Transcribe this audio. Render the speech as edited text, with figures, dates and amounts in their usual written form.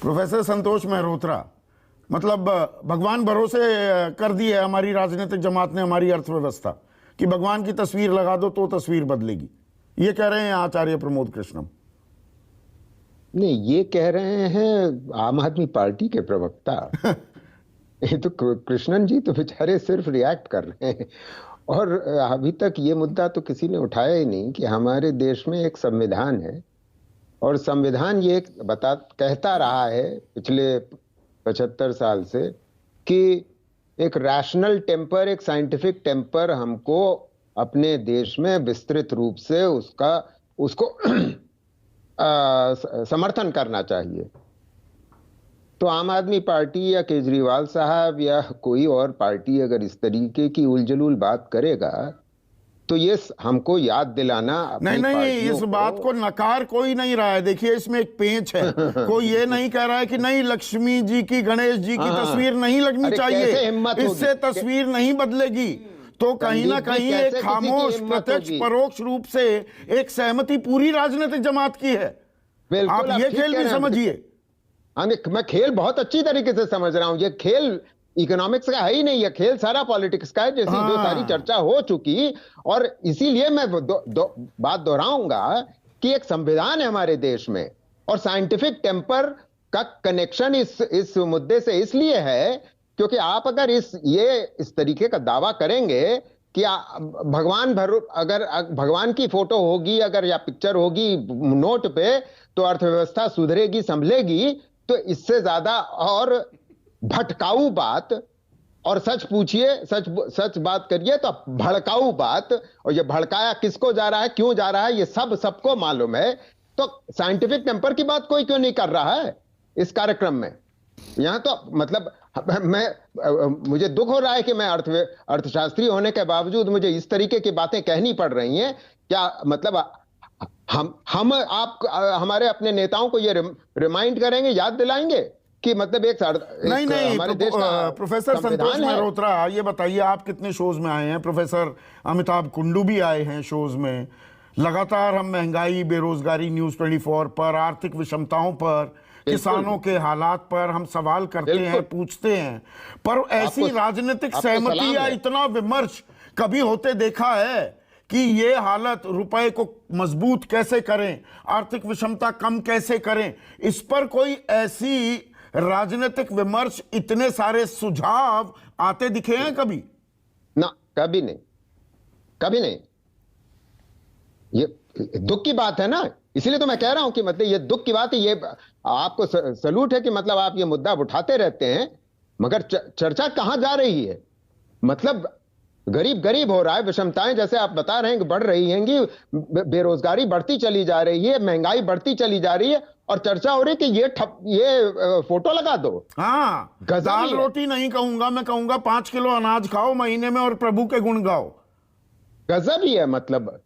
Professor संतोष मेहरोत्रा, मतलब भगवान भरोसे कर दी है हमारी राजनीतिक जमात ने हमारी अर्थव्यवस्था कि भगवान की तस्वीर लगा दो तो तस्वीर बदलेगी, ये कह रहे हैं आचार्य प्रमोद कृष्णम। नहीं, ये कह रहे हैं आम आदमी पार्टी के प्रवक्ता। ये तो कृष्णन जी तो बेचारे सिर्फ रिएक्ट कर रहे हैं। और अभी तक ये मुद्दा तो किसी ने उठाया ही नहीं कि हमारे देश में एक संविधान है और संविधान ये कहता रहा है पिछले 75 साल से कि एक रैशनल टेम्पर, एक साइंटिफिक टेम्पर हमको अपने देश में विस्तृत रूप से उसको समर्थन करना चाहिए। तो आम आदमी पार्टी या केजरीवाल साहब या कोई और पार्टी अगर इस तरीके की उलझुल बात करेगा तो ये हमको याद दिलाना नहीं, इस बात को नकार कोई नहीं रहा है। देखिए इसमें एक पेंच है। कोई ये नहीं कह रहा है कि नहीं लक्ष्मी जी की, गणेश जी की तस्वीर नहीं लगनी चाहिए, इससे तस्वीर नहीं बदलेगी। तो कहीं ना कहीं एक खामोश प्रत्यक्ष परोक्ष रूप से एक सहमति पूरी राजनीतिक जमात की है। आप ये खेल भी समझिए। मैं खेल बहुत अच्छी तरीके से समझ रहा हूं। ये खेल इकोनॉमिक्स का है ही नहीं, ये खेल सारा पॉलिटिक्स का है, जैसी जो सारी चर्चा हो चुकी। और इसीलिए मैं बात दोहराऊंगा कि एक संविधान है हमारे देश में और साइंटिफिक टेम्पर का कनेक्शन इस मुद्दे से इसलिए है क्योंकि आप अगर इस तरीके का दावा करेंगे कि अगर भगवान की फोटो होगी अगर या पिक्चर होगी नोट पे तो अर्थव्यवस्था सुधरेगी, संभलेगी, तो इससे ज्यादा और भटकाऊ बात, और सच पूछिए, सच बात करिए तो भड़काऊ बात, और ये भड़काया किसको जा रहा है, क्यों जा रहा है, ये सबको मालूम है। तो साइंटिफिक टेम्पर की बात कोई क्यों नहीं कर रहा है इस कार्यक्रम में? यहां तो मतलब मुझे दुख हो रहा है कि मैं अर्थशास्त्री होने के बावजूद मुझे इस तरीके की बातें कहनी पड़ रही हैं। क्या मतलब हम हमारे अपने नेताओं को ये रिमाइंड करेंगे, याद दिलाएंगे कि मतलब नहीं हमारे देश का प्रोफेसर संतोष मेहरोत्रा, ये बताइए आप कितने शोज में आए हैं? प्रोफेसर अमिताभ कुंडू भी आए हैं शोज में। लगातार हम महंगाई, बेरोजगारी, न्यूज 24 पर, आर्थिक विषमताओं पर, किसानों के हालात पर हम सवाल करते हैं, पूछते हैं, पर ऐसी राजनीतिक सहमति या इतना विमर्श कभी होते देखा है कि ये हालत, रुपए को मजबूत कैसे करें, आर्थिक विषमता कम कैसे करें, इस पर कोई ऐसी राजनीतिक विमर्श, इतने सारे सुझाव आते दिखे हैं कभी? ना, कभी नहीं। ये दुख की बात है ना, इसीलिए तो मैं कह रहा हूं कि मतलब ये दुख की बात है। ये आपको सलूट है कि मतलब आप ये मुद्दा उठाते रहते हैं, मगर चर्चा कहां जा रही है? मतलब गरीब हो रहा है, विषमताएं जैसे आप बता रहे हैं कि बढ़ रही हैं, बेरोजगारी बढ़ती चली जा रही है, महंगाई बढ़ती चली जा रही है, और चर्चा हो रही है कि ये फोटो लगा दो। हाँ, दाल रोटी नहीं कहूंगा, मैं कहूंगा 5 किलो अनाज खाओ महीने में और प्रभु के गुण गाओ। गजब ही है। मतलब